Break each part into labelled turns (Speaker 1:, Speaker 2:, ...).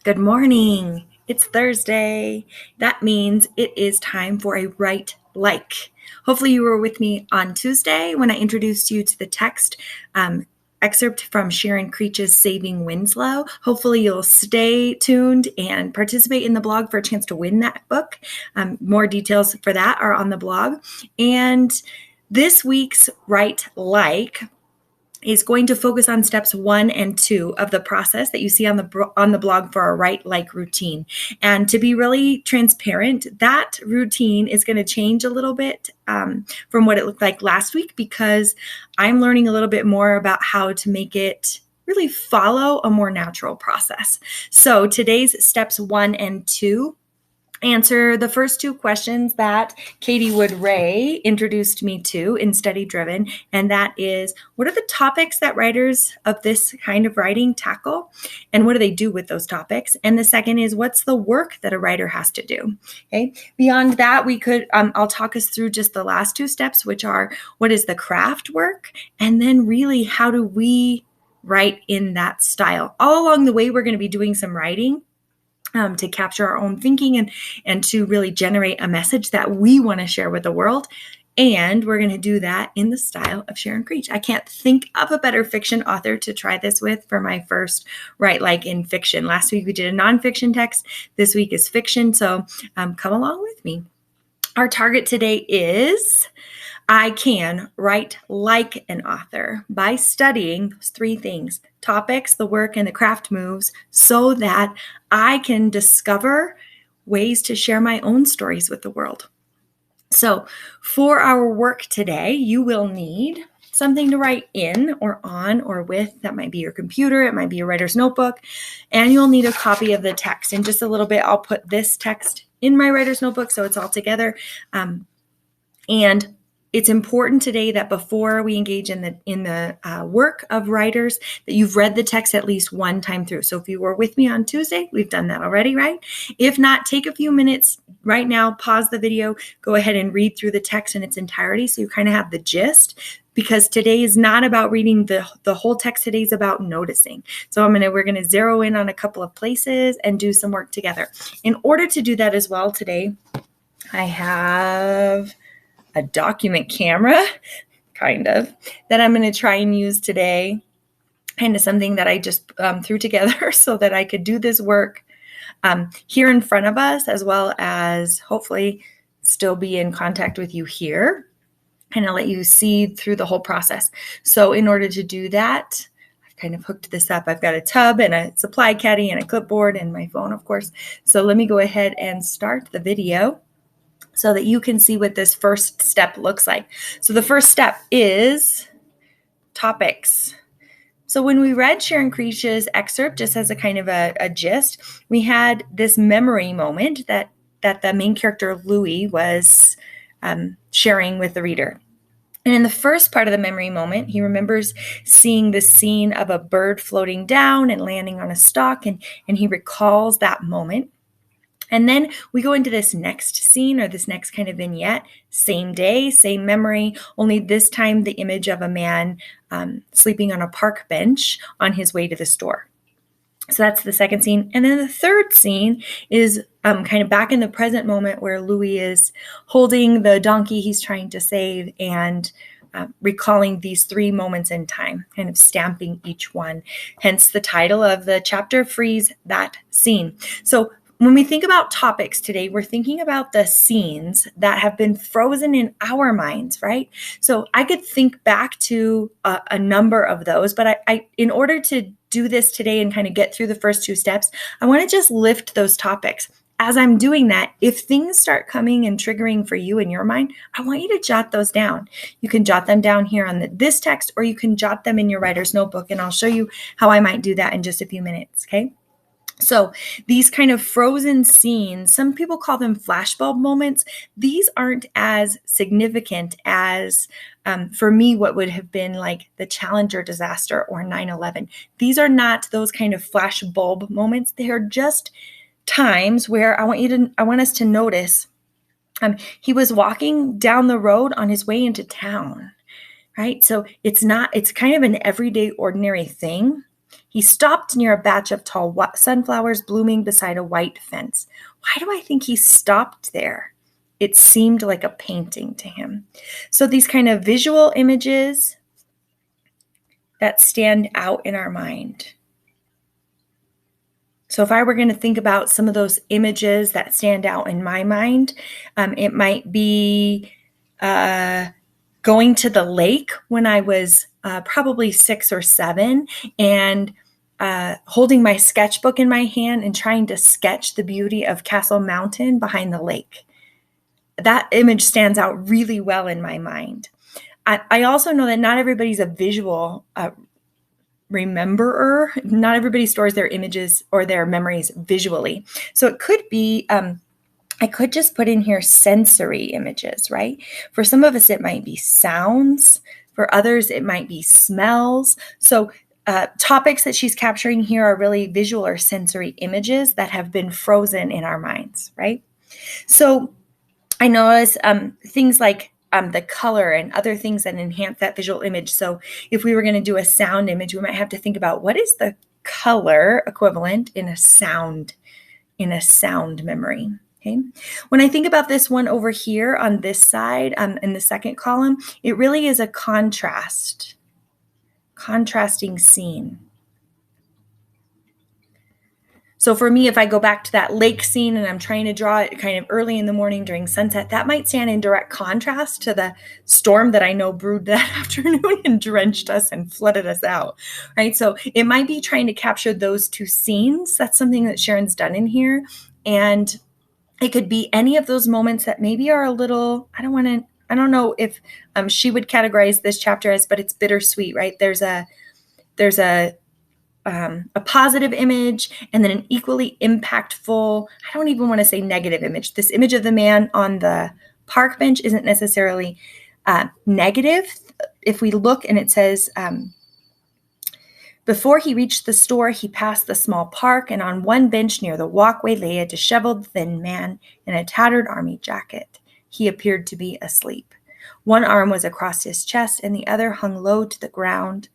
Speaker 1: Good morning. It's Thursday. That means it is time for a write like. Hopefully, you were with me on Tuesday when I introduced you to the text excerpt from Sharon Creech's Saving Winslow. Hopefully, you'll stay tuned and participate in the blog for a chance to win that book. More details for that are on the blog. And this week's write like is going to focus on steps 1 and 2 of the process that you see on the blog for our write like routine. And to be really transparent, that routine is going to change a little bit from what it looked like last week, because I'm learning a little bit more about how to make it really follow a more natural process. So today's steps 1 and 2 answer the first two questions that Katie Wood Ray introduced me to in Study Driven, and that is, what are the topics that writers of this kind of writing tackle, and what do they do with those topics? And the second is, what's the work that a writer has to do? Okay. Beyond that, we could I'll talk us through just the last two steps, which are, what is the craft work, and then really, how do we write in that style? All along the way, we're going to be doing some writing to capture our own thinking and to really generate a message that we want to share with the world. And we're going to do that in the style of Sharon Creech. I can't think of a better fiction author to try this with for my first write like in fiction. Last week we did a nonfiction text. This week is fiction. So come along with me. Our target today is, I can write like an author by studying those three things: topics, the work, and the craft moves, so that I can discover ways to share my own stories with the world. So for our work today, you will need something to write in or on or with. That might be your computer, it might be your writer's notebook, and you'll need a copy of the text. In just a little bit, I'll put this text in my writer's notebook so it's all together. And it's important today that before we engage in the work of writers, that you've read the text at least one time through. So if you were with me on Tuesday, we've done that already, right? If not, take a few minutes right now, pause the video, go ahead and read through the text in its entirety so you kind of have the gist, because today is not about reading the whole text. Today is about noticing. So we're going to zero in on a couple of places and do some work together. In order to do that as well today, I have a document camera, that I'm going to try and use today. Kind of something that I just threw together so that I could do this work here in front of us, as well as hopefully still be in contact with you here, and I'll let you see through the whole process. So in order to do that, I've kind of hooked this up. I've got a tub and a supply caddy and a clipboard and my phone, of course. So let me go ahead and start the video so that you can see what this first step looks like. So the first step is topics. So when we read Sharon Creech's excerpt, just as a kind of a gist, we had this memory moment that the main character, Louis, was sharing with the reader. And in the first part of the memory moment, he remembers seeing the scene of a bird floating down and landing on a stalk, and he recalls that moment. And then we go into this next scene, or this next kind of vignette, same day, same memory, only this time the image of a man sleeping on a park bench on his way to the store. So that's the second scene. And then the third scene is kind of back in the present moment, where Louis is holding the donkey he's trying to save and recalling these three moments in time, kind of stamping each one. Hence the title of the chapter, Freeze That Scene. So when we think about topics today, we're thinking about the scenes that have been frozen in our minds, right? So I could think back to a number of those, but I in order to do this today and kind of get through the first two steps, I want to just lift those topics. As I'm doing that, if things start coming and triggering for you in your mind, I want you to jot those down. You can jot them down here on this text, or you can jot them in your writer's notebook, and I'll show you how I might do that in just a few minutes, okay? So these kind of frozen scenes, some people call them flashbulb moments. These aren't as significant as, for me, what would have been like the Challenger disaster or 9/11. These are not those kind of flashbulb moments. They are just times where I want us to notice. He was walking down the road on his way into town, right? So it's kind of an everyday, ordinary thing. He stopped near a batch of tall sunflowers blooming beside a white fence. Why do I think he stopped there? It seemed like a painting to him. So these kind of visual images that stand out in our mind. So if I were going to think about some of those images that stand out in my mind, it might be going to the lake when I was probably 6 or 7 and holding my sketchbook in my hand and trying to sketch the beauty of Castle Mountain behind the lake. That image stands out really well in my mind. I also know that not everybody's a visual rememberer. Not everybody stores their images or their memories visually. So it could be, I could just put in here sensory images, right? For some of us, it might be sounds. For others, it might be smells. So topics that she's capturing here are really visual or sensory images that have been frozen in our minds, right? So I notice things like the color and other things that enhance that visual image. So if we were going to do a sound image, we might have to think about what is the color equivalent in a sound memory. Okay. When I think about this one over here on this side, in the second column, it really is a contrasting scene. So for me, if I go back to that lake scene and I'm trying to draw it kind of early in the morning during sunset, that might stand in direct contrast to the storm that I know brewed that afternoon and drenched us and flooded us out, right? So it might be trying to capture those two scenes. That's something that Sharon's done in here. And it could be any of those moments that maybe are a little, I don't know if she would categorize this chapter as, but it's bittersweet, right? There's a positive image and then an equally impactful, I don't even want to say negative image. This image of the man on the park bench isn't necessarily negative. If we look and it says, before he reached the store, he passed the small park, and on one bench near the walkway lay a disheveled, thin man in a tattered army jacket. He appeared to be asleep. One arm was across his chest, and the other hung low to the ground.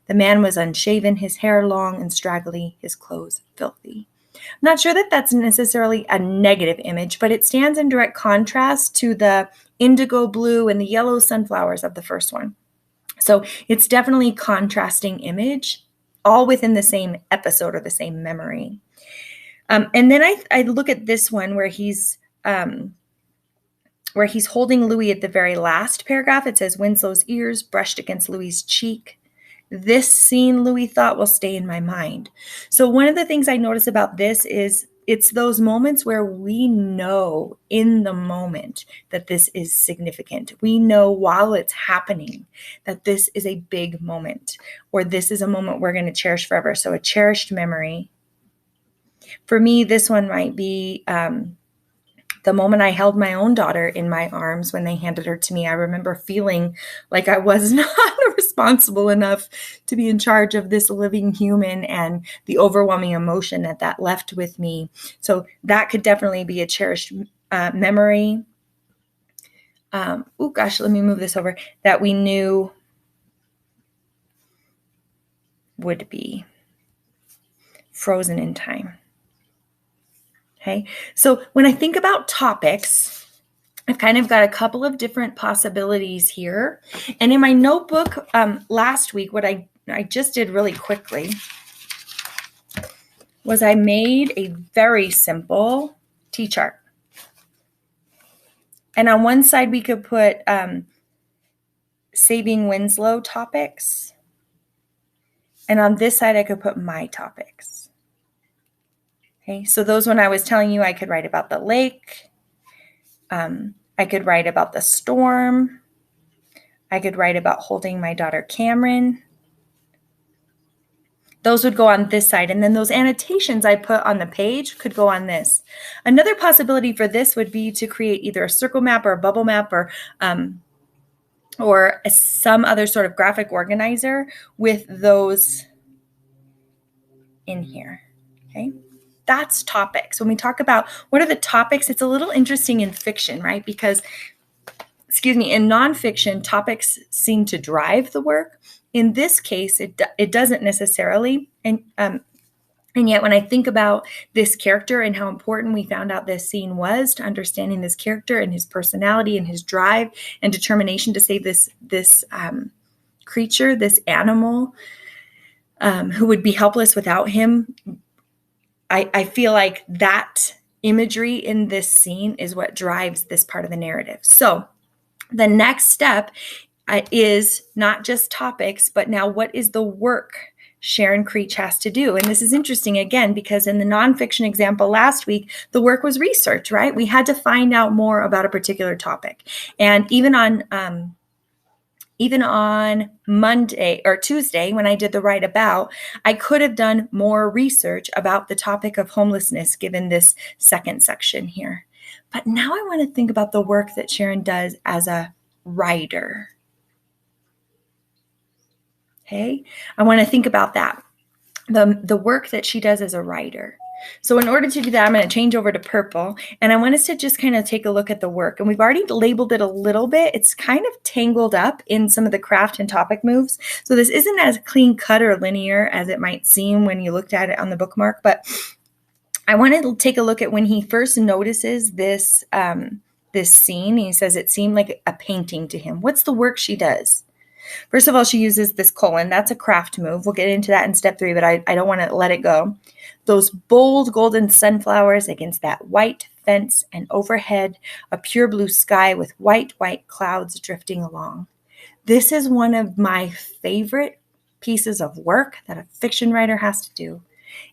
Speaker 1: The man was unshaven, his hair long and straggly, his clothes filthy. I'm not sure that that's necessarily a negative image, but it stands in direct contrast to the indigo blue and the yellow sunflowers of the first one. So it's definitely a contrasting image, all within the same episode or the same memory. And then I look at this one where he's holding Louis at the very last paragraph. It says, Winslow's ears brushed against Louis's cheek. This scene, Louis thought, will stay in my mind. So one of the things I notice about this is it's those moments where we know in the moment that this is significant. We know while it's happening that this is a big moment, or this is a moment we're going to cherish forever. So a cherished memory. For me, this one might be the moment I held my own daughter in my arms when they handed her to me. I remember feeling like I was not responsible enough to be in charge of this living human and the overwhelming emotion that left with me. So that could definitely be a cherished memory. Let me move this over. That we knew would be frozen in time. Okay, so when I think about topics, I've kind of got a couple of different possibilities here. And in my notebook last week, what I just did really quickly was I made a very simple T-chart. And on one side, we could put Saving Winslow topics. And on this side, I could put my topics. Okay, so those when I was telling you, I could write about the lake. I could write about the storm. I could write about holding my daughter Cameron. Those would go on this side. And then those annotations I put on the page could go on this. Another possibility for this would be to create either a circle map or a bubble map or some other sort of graphic organizer with those in here. Okay. That's topics. When we talk about what are the topics, it's a little interesting in fiction, right? Because, in nonfiction, topics seem to drive the work. In this case, it doesn't necessarily. And yet when I think about this character and how important we found out this scene was to understanding this character and his personality and his drive and determination to save this creature, this animal, who would be helpless without him, I feel like that imagery in this scene is what drives this part of the narrative. So the next step is not just topics, but now what is the work Sharon Creech has to do? And this is interesting again, because in the nonfiction example last week, the work was research, right? We had to find out more about a particular topic. And even on Monday or Tuesday, when I did the write about, I could have done more research about the topic of homelessness given this second section here. But now I want to think about the work that Sharon does as a writer. Okay, I want to think about that, the work that she does as a writer. So in order to do that, I'm going to change over to purple, and I want us to just kind of take a look at the work. And we've already labeled it a little bit. It's kind of tangled up in some of the craft and topic moves. So this isn't as clean cut or linear as it might seem when you looked at it on the bookmark, but I want to take a look at when he first notices this scene. He says it seemed like a painting to him. What's the work she does? First of all, she uses this colon. That's a craft move. We'll get into that in step 3, but I don't want to let it go. Those bold golden sunflowers against that white fence, and overhead a pure blue sky with white clouds drifting along. This is one of my favorite pieces of work that a fiction writer has to do.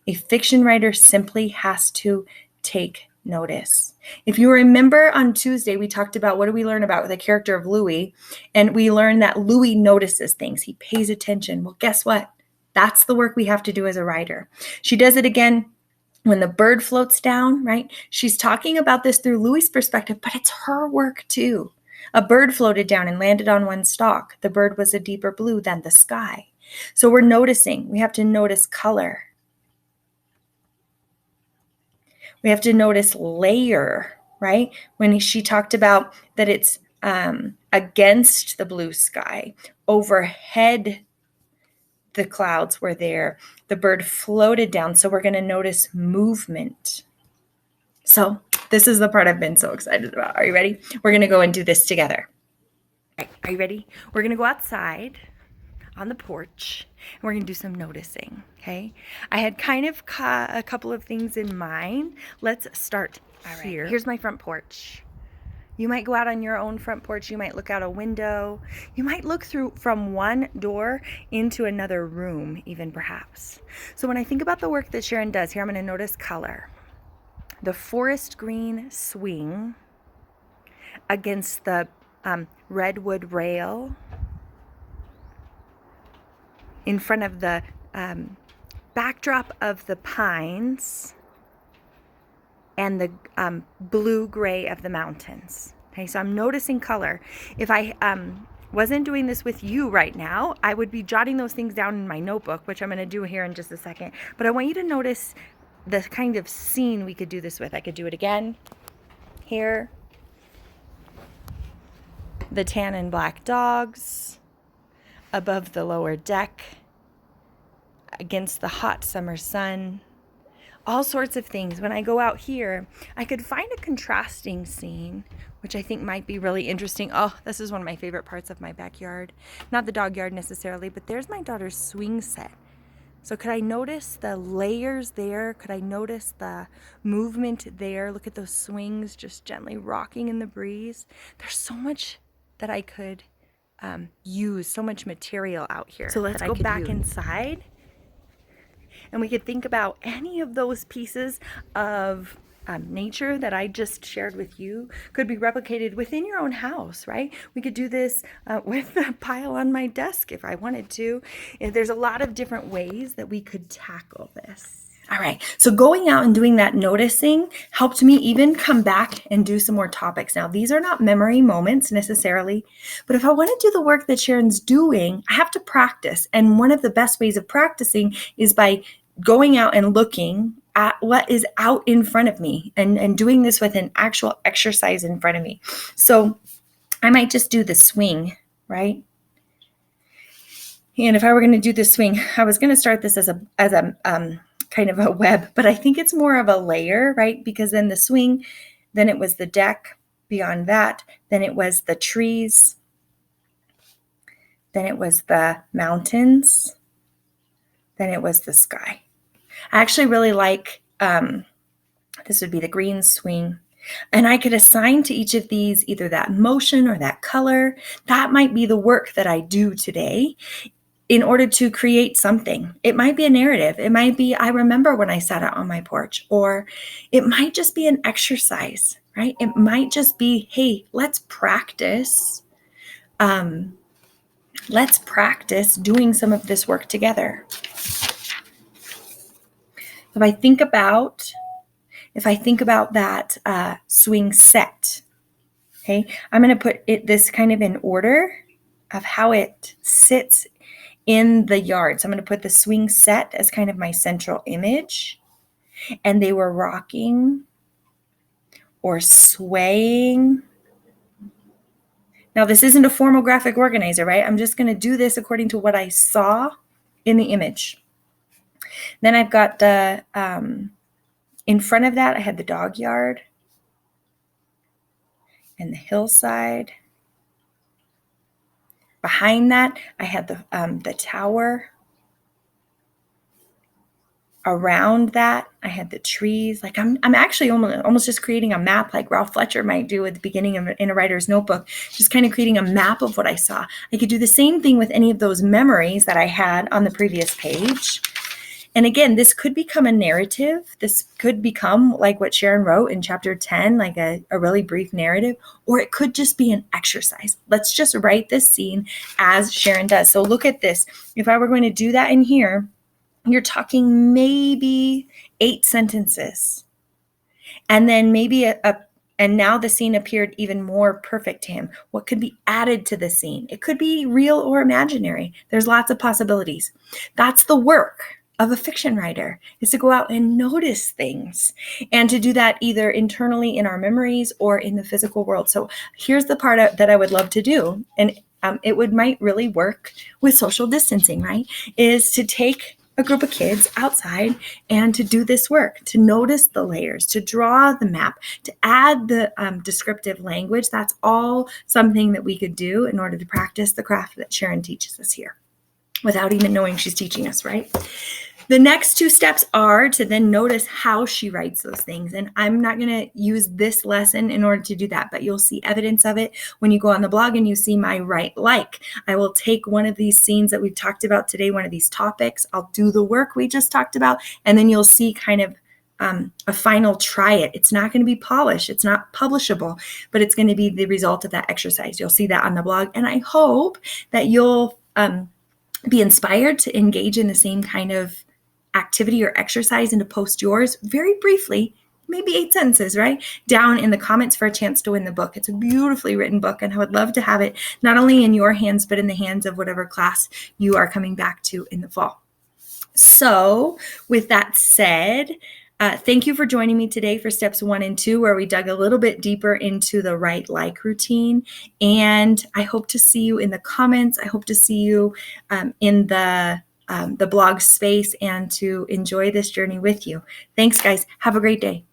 Speaker 1: A fiction writer simply has to take notice. If you remember on Tuesday, we talked about what do we learn about the character of Louis, and we learned that Louis notices things. He pays attention. Well, guess what? That's the work we have to do as a writer. She does it again when the bird floats down, right? She's talking about this through Louis' perspective, but it's her work too. A bird floated down and landed on one stalk. The bird was a deeper blue than the sky. So we're noticing. We have to notice color. We have to notice layer, right? When she talked about that it's against the blue sky, overhead the clouds were there. The bird floated down, so we're going to notice movement. So this is the part I've been so excited about. Are you ready? We're going to go and do this together. All right, are you ready? We're going to go outside on the porch, and we're going to do some noticing, okay? I had kind of a couple of things in mind. Let's start here. Here's my front porch. You might go out on your own front porch. You might look out a window. You might look through from one door into another room, even perhaps. So when I think about the work that Sharon does here, I'm going to notice color. The forest green swing against the redwood rail in front of the backdrop of the pines and the blue-gray of the mountains. Okay, so I'm noticing color. If I wasn't doing this with you right now, I would be jotting those things down in my notebook, which I'm going to do here in just a second. But I want you to notice the kind of scene we could do this with. I could do it again here. The tan and black dogs above the lower deck against the hot summer sun. All sorts of things. When I go out here, I could find a contrasting scene, which I think might be really interesting. Oh, this is one of my favorite parts of my backyard. Not the dog yard necessarily, but there's my daughter's swing set. So could I notice the layers there? Could I notice the movement there? Look at those swings just gently rocking in the breeze. There's so much that I could use, so much material out here. So let's go back inside. And we could think about any of those pieces of nature that I just shared with you could be replicated within your own house, right? We could do this with a pile on my desk if I wanted to. And there's a lot of different ways that we could tackle this. All right, so going out and doing that noticing helped me even come back and do some more topics. Now, these are not memory moments necessarily, but if I want to do the work that Sharon's doing, I have to practice. And one of the best ways of practicing is by going out and looking at what is out in front of me and doing this with an actual exercise in front of me. So I might just do the swing, right? And if I were going to do this swing, I was going to start this as a kind of a web, but I think it's more of a layer, right? Because then the swing, then it was the deck. Beyond that, then it was the trees. Then it was the mountains. Then it was the sky. I actually really like, this would be the green swing. And I could assign to each of these either that motion or that color. That might be the work that I do today in order to create something. It might be a narrative. It might be, I remember when I sat out on my porch, or it might just be an exercise, right? It might just be, hey, let's practice. Let's practice doing some of this work together. If I think about that swing set, okay, I'm going to put this kind of in order of how it sits in the yard. So I'm going to put the swing set as kind of my central image. And they were rocking or swaying. Now, this isn't a formal graphic organizer, right? I'm just going to do this according to what I saw in the image. Then I've got the, in front of that, I had the dog yard and the hillside. Behind that, I had the tower. Around that, I had the trees. Like I'm actually almost just creating a map, like Ralph Fletcher might do at the beginning of in a writer's notebook, just kind of creating a map of what I saw. I could do the same thing with any of those memories that I had on the previous page. And again, this could become a narrative. This could become like what Sharon wrote in chapter 10, like a really brief narrative, or it could just be an exercise. Let's just write this scene as Sharon does. So look at this. If I were going to do that in here, you're talking maybe 8 sentences. And then maybe and now the scene appeared even more perfect to him. What could be added to the scene? It could be real or imaginary. There's lots of possibilities. That's the work of a fiction writer, is to go out and notice things and to do that either internally in our memories or in the physical world. So here's the part that I would love to do. And it might really work with social distancing, right? Is to take a group of kids outside and to do this work, to notice the layers, to draw the map, to add the descriptive language. That's all something that we could do in order to practice the craft that Sharon teaches us here without even knowing she's teaching us, right? The next 2 steps are to then notice how she writes those things. And I'm not going to use this lesson in order to do that, but you'll see evidence of it when you go on the blog and you see my write like. I will take one of these scenes that we've talked about today, one of these topics. I'll do the work we just talked about, and then you'll see kind of a final try it. It's not going to be polished. It's not publishable, but it's going to be the result of that exercise. You'll see that on the blog. And I hope that you'll be inspired to engage in the same kind of activity or exercise and to post yours very briefly, maybe 8 sentences, right, down in the comments for a chance to win the book. It's a beautifully written book, and I would love to have it not only in your hands, but in the hands of whatever class you are coming back to in the fall. So with that said, thank you for joining me today for steps 1 and 2, where we dug a little bit deeper into the write like routine. And I hope to see you in the comments. I hope to see you in the blog space and to enjoy this journey with you. Thanks, guys. Have a great day.